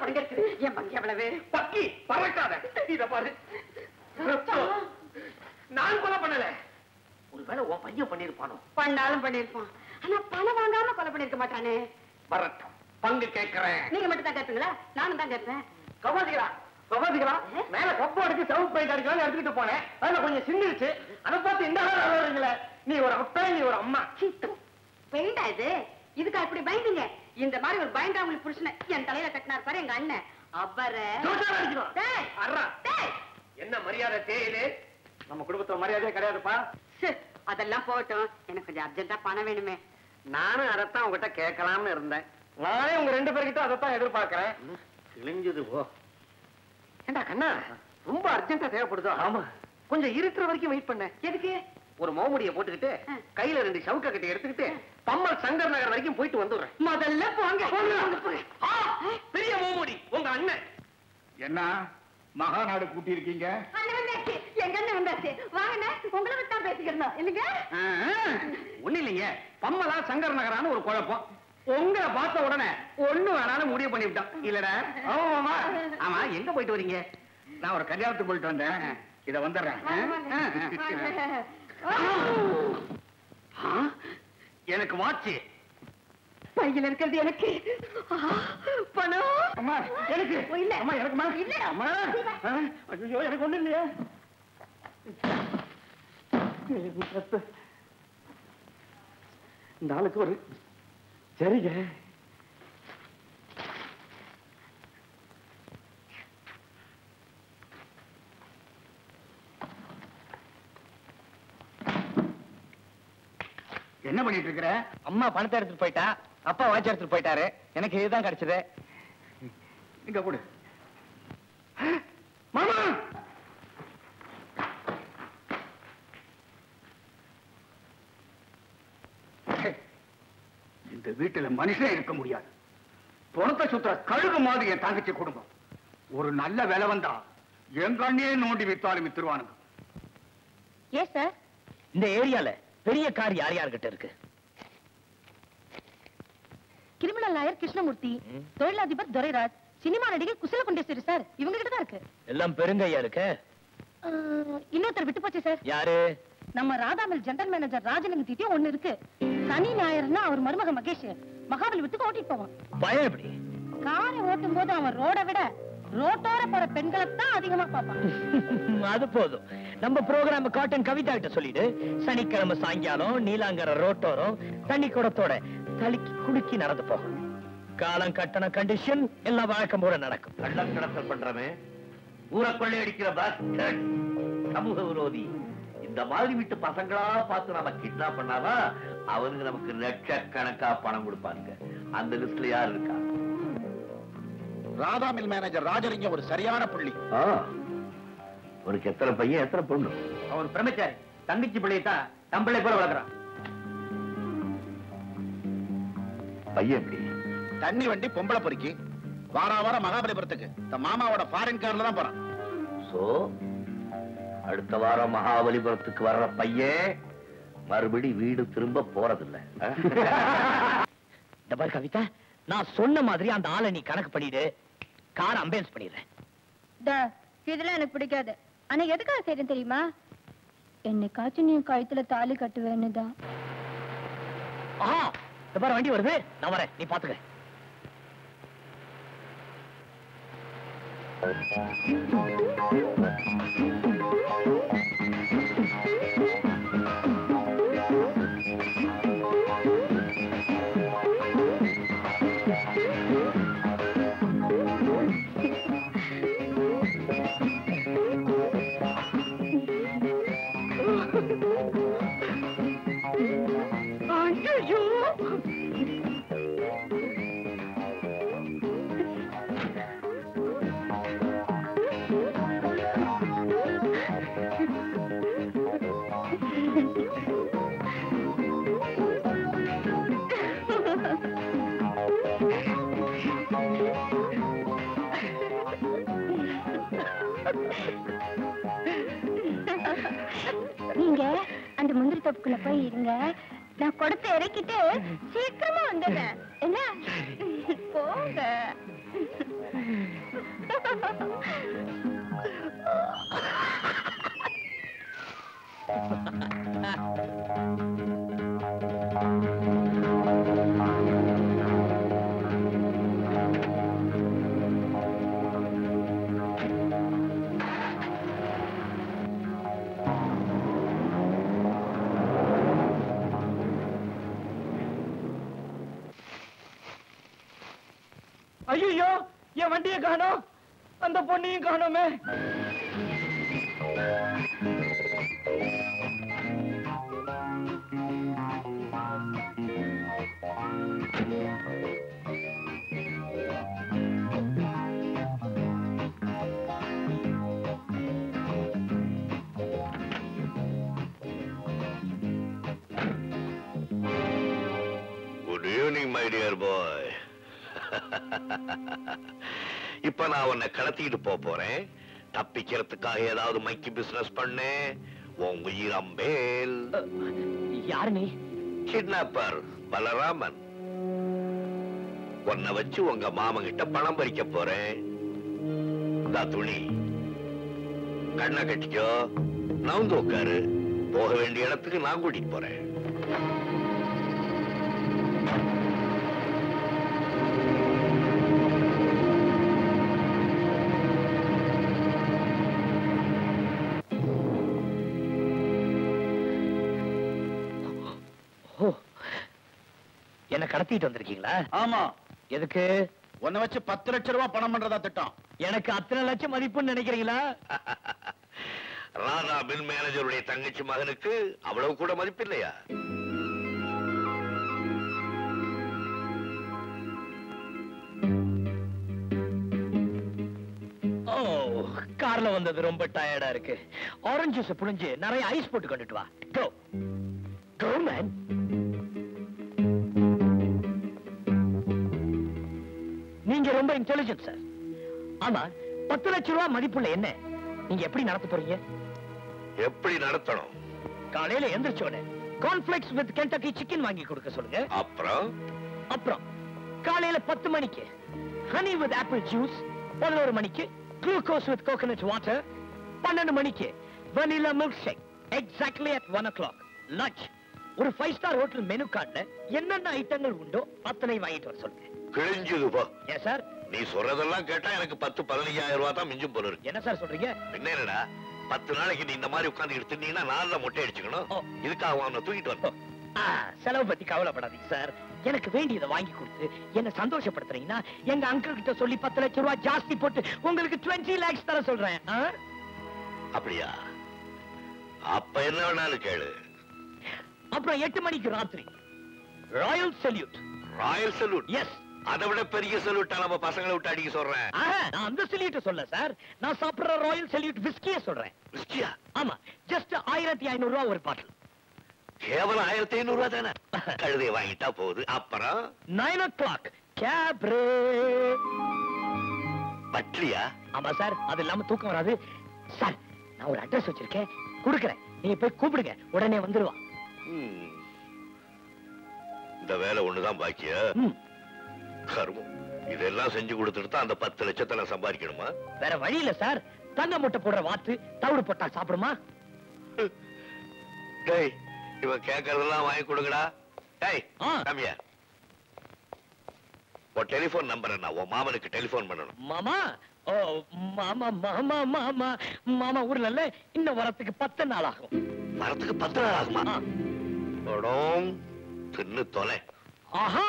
அங்க இருக்குது என் பங்கு எவ்வளவு? பக்கி பறக்காத. இத பாரு, நான் கொலை பண்ணல. ஒருவேளை உன் பையன் பண்ணிருப்பானோ? பண்ணாலும் பண்ணிருப்பான். ஆனா பணம் வாங்காம கொலை பண்ணிருக்க மாட்டானே. வரட்டும், பங்கு கேட்கிறேன். நீங்க மட்டும் தான் கேட்பீங்களா? நானும் தான் கேட்பேன். கவாதிகளா மேல கப்பு அடிச்சு சவுண்ட் பெயிண்ட் அடிக்கலாம் எடுத்துக்கிட்டு போனேன். அதுல கொஞ்சம் சிந்திருச்சு. அதை பார்த்து இந்த வரீங்களே, நீ ஒரு அப்பா, நீ ஒரு அம்மா. பெயிண்டா இது? இதுக்கா இப்படி பயந்தீங்க? இந்த மாதிரி ஒரு பயந்தா உங்களுக்கு புருஷனை என் தலையில கட்டினார் பாரு எங்க அண்ணன். அவரை என்ன மரியாதை தேயிலே? நம்ம குடும்பத்துல மரியாதையே கிடையாதுப்பா. அதெல்லாம் போகட்டும், எனக்கு கொஞ்சம் அர்ஜென்டா பணம் வேணுமே. நானும் அதைத்தான் உங்ககிட்ட கேட்கலாம்னு இருந்தேன். நானே உங்க 2 பேர்கிட்ட அதைத்தான் எதிர்பார்க்கிறேன். கிழிஞ்சது போ. ஏண்டா கண்ணா, ரொம்ப அர்ஜென்டா தேவைப்படுதோ? ஆமா, கொஞ்சம் இருக்கிற வரைக்கும் வெயிட் பண்ண. எதுக்கு? ஒரு மோமுடியை போட்டுக்கிட்டு கையில 2 சவுக்க கட்டி எடுத்துக்கிட்டு பம்மல் சங்கர் நகர் வரைக்கும் போயிட்டு வந்துடுறேன். முதல்ல போங்க. பெரிய மோமுடி உங்க அண்ணன். என்ன மகாநாடு கூட்டி இருக்கீங்க? எங்க அண்ணன் வந்தாச்சு. வாங்க, உங்களை விட்டா பேசிக்கிறோம் இல்லைங்க? ஒண்ணு இல்லைங்க, பம்மலா சங்கர் நகரான ஒரு குழப்பம். உங்களை பார்த்த உடனே ஒண்ணு வேணாலும் முடிவு பண்ணி விட்டான். இல்லடா? ஆமா. ஆமா, எங்க போயிட்டு வரீங்க? நான் ஒரு கல்யாணத்துக்கு போயிட்டு வந்தேன். இத வந்துடுறேன். எனக்கு வாட்சி பையில இருக்கிறது எனக்கு. பணம் அம்மா எனக்கு இல்ல. அம்மா எனக்குமா? இல்ல அம்மா. ஐயோ, எனக்கு ஒண்ணு இல்லையா? இந்த ஆளுக்கு ஒரு சரிங்க. என்ன பண்ணிட்டு இருக்கிற? அம்மா பணத்தை எடுத்துட்டு போயிட்டா, அப்பா வாட்சி எடுத்துட்டு போயிட்டாரு. எனக்கு இதுதான் கிடைச்சது. இங்க கொடு. மாமா, இந்த வீட்டுல மனுஷன் இருக்க முடியாது. பணத்தை சுத்த கழுகு மாதிரி என் தங்கச்சி குடும்பம். ஒரு நல்ல வேலை வந்தா என் கண்ணே நோண்டி வித்தாலும் வித்துருவானுங்க. ஏன் சார் இந்த ஏரியால பெரிய கார் யார் யார்கிட்ட இருக்கு? கிரிமினல் லாயர் கிருஷ்ணமூர்த்தி, தொழிலதிபர் துரைராஜ், சினிமா நடிகர் குசல குண்டேஸ்வரி சார், இவங்க கிட்ட தான் இருக்கு. எல்லாம் பெருங்கையா இருக்கு. இன்னொருத்தர் விட்டு போச்சு சார். யாரு? நம்ம ராதாமில் ஜெனரல் மேனேஜர் ராஜலிங்கம் தீட்டி ஒண்ணு இருக்கு. சனி ஞாயிறுனா அவர் மருமக மகேஷ் மகாபலிபுரத்துக்கு ஓட்டிட்டு போவான். பயம் எப்படி? காரை ஓட்டும் போது அவன் ரோட விட ரோட்டோர போற பெண்களை தான் அதிகமா பார்ப்பான். அது போதும். நம்ம ப்ரோகிராம் காட்டன் கவிதா கிட்ட சொல்லிடு. சனிக்கிழமை சாயங்காலம் நீலாங்கர ரோட்டோரம் தண்ணி குடத்தோட தளிக்கி குடுக்கி நடந்து போகும். காலம் கட்டண கண்டிஷன் எல்லாம் வழக்கம் போல நடக்கும். கள்ளம் கடத்தல் பண்றவன், ஊரை கொள்ளையடிக்கிற பாஸ்டர்ட், சமூக விரோதி, இந்த மாதிரி வீட்டு பசங்களா பார்த்து நம்ம கிட்னாப் பண்ணாதான் அவனுக்கு நமக்கு லட்சக்கணக்கா பணம் கொடுப்பாங்க. அந்த லிஸ்ட்ல யார் இருக்கா? ராதாமில் மேனேஜர் ராஜலிங்கம் ஒரு சரியான புள்ளி. உனக்கு எத்தனை பையன் எத்தனை பொண்ணு? அவர் பிரம்மச்சாரி. தங்கச்சி பிள்ளையத்தான் நம்மளை போல வளர்க்குறான். பையன் எப்படி? தண்ணி வண்டி பொம்பளை பொறுக்கி வாரம் மகாபலிபுரத்துக்கு மாமாவோட ஃபாரின் கார்ல தான் போறான். சோ அடுத்த வாரம் மகாபலிபுரத்துக்கு வர்ற பையன் மறுபடி வீடு திரும்ப போறதில்லை. கவிதா, நான் சொன்ன மாதிரி அந்த ஆளை நீ கணக்கு பண்ணிடு. கார் அம்பேன்ஸ் பண்ணிடுறேன். இதெல்லாம் எனக்கு பிடிக்காது. ஆனா எதுக்காக செய்யறேன் தெரியுமா? என்னைக்காச்சும் நீ கழுத்துல தாலி கட்டுவேன்னு தான். வண்டி வருது, நான் வரேன், நீ பாத்துக்க. நீங்க அந்த முந்திரி தோப்புக்குள்ள போய் இருங்க, நான் கொடுத்து இறக்கிட்டு சீக்கிரமா வந்துடுறேன். என்ன போங்க. என் வண்டியை காணோம், அந்த பொண்ணையும் காணோமே. Evening my dear boy. இப்ப நான் உன்னை கடத்திட்டு போறேன். தப்பிக்கிறதுக்காக ஏதாவது மைக்கி பிசினஸ் பண்ணு. உன் உயிர் அம்பேல். யாரு நீ? கிட்னாப்பர் பலராமன். உன்னை வச்சு உங்க மாமன் கிட்ட பணம் பறிக்க போறேன். துணி கண்ணை கட்டிக்கோ, நவுந்து உட்காரு. போக வேண்டிய இடத்துக்கு நான் கூட்டிட்டு போறேன். என்ன கடத்திட்டு வந்திருக்கீங்களா? ஆமா. எதுக்கு? உன்னை வச்சு 10 லட்சம் ரூபாய் பணம் பண்றதா திட்டம். எனக்கு அத்தனை லட்சம் மதிப்புன்னு நினைக்கிறீங்களா? ராதா மில் மேனேஜருடைய தங்கச்சி மகனுக்கு அவ்வளவு கூட மதிப்பில்லையா? கார்ல வந்தது ரொம்ப டயர்டா இருக்கு. ஆரஞ்சு ஜூஸ் புழிஞ்சு நிறைய ஐஸ் போட்டு கொண்டுட்டு வா. கோ கோ மேன். நீங்க ரொம்ப இன்டெலிஜென்ட் சார். ஆமா, 10 லட்சம் ரூபாய் மதிப்புள்ள என்ன நீங்க எப்படி நடத்த போறீங்க? எப்படி நடத்தணும்? காலையில எந்திரிச்சோட கார்ன்ஃபிளெக்ஸ் வித் கென்டக்கி சிக்கன் வாங்கி கொடுக்க சொல்லுங்க. அப்புறம் காலையில 10 மணிக்கு ஹனி வித் ஆப்பிள் ஜூஸ், 11 மணிக்கு குளுக்கோஸ் வித் கோகனட் வாட்டர், 12 மணிக்கு vanilla milk shake exactly at 1 o'clock. Lunch ஒரு 5 ஸ்டார் ஹோட்டல் மெனு கார்டுல என்னென்ன ஐட்டங்கள் உண்டோ அத்தனை வாங்கிட்டு வர சொல்லுங்க. கிழிஞ்சது போ. ஏன் சார்? நீ சொல்றதெல்லாம் கேட்டா எனக்கு 10-15,000 ரூபாய் தான் மிஞ்சும் போல இருக்கு. என்ன சார் சொல்றீங்க? என்னடா 10 நாளைக்கு நீ இந்த மாதிரி உட்கார்ந்து எடுத்துட்டீங்கன்னா நான்ல மொட்டை அடிச்சுக்கணும். இதுக்காக அவனை தூக்கிட்டு வரணும். செலவு பத்தி கவலைப்படாதீங்க சார். எனக்கு வேண்டியதை வாங்கி கொடுத்து என்ன சந்தோஷப்படுத்துறீங்கன்னா எங்க அங்கிள் கிட்ட சொல்லி 10 லட்சம் ரூபாய் ஜாஸ்தி போட்டு உங்களுக்கு 20 lakhs தர சொல்றேன். அப்படியா? அப்ப என்ன வேணாலும் கேளு. அப்புறம் 8 மணிக்கு ராத்திரி Royal Salute. Royal Salute? Yes. அதை விட பெரிய சல்யூட்டா நம்ம பசங்களை விட்டு அடிக்க சொல்றேன். நான் அந்த சல்யூட் சொல்ல சார், நான் சாப்பிடுற ராயல் சல்யூட் விஸ்கியே சொல்றேன். விஸ்கியா? ஆமா, ஜஸ்ட் 1500 ரூபாய் ஒரு பாட்டில். கேவலம் 1500 ரூபாய் தானே? கழுதையை வாங்கிட்டா போகுது. அப்புறம் 9 o'clock கேப்ரே. பட்லியா? ஆமா சார், அது இல்லாம தூக்கம் வராது சார். நான் ஒரு அட்ரஸ் வச்சிருக்கேன், கொடுக்கறேன். நீங்க போய் கூப்பிடுங்க, உடனே வந்துருவான். இந்த வேலை ஒண்ணுதான் பாக்கியா? கர்மம். இதெல்லாம் செஞ்சு கொடுத்துட்டு தான் அந்த 10 லட்சத்தை நான் சம்பாதிக்கணுமா? வேற வழி இல்ல சார். தங்க முட்டை போடுற வாத்து தவிடு போட்டா சாப்பிடுமா? டேய், இவன் கேட்கறதெல்லாம் வாங்கி கொடுங்கடா. டேய், கம்மியா உன் டெலிபோன் நம்பர் என்ன? உன் மாமனுக்கு டெலிபோன் பண்ணணும். மாமா? ஓ மாமா மாமா மாமா மாமா ஊர்ல இல்ல, இன்னும் வரத்துக்கு 10 நாள் ஆகும். வரத்துக்கு 10 நாள் ஆகுமா? தின்னு தொலை. ஆஹா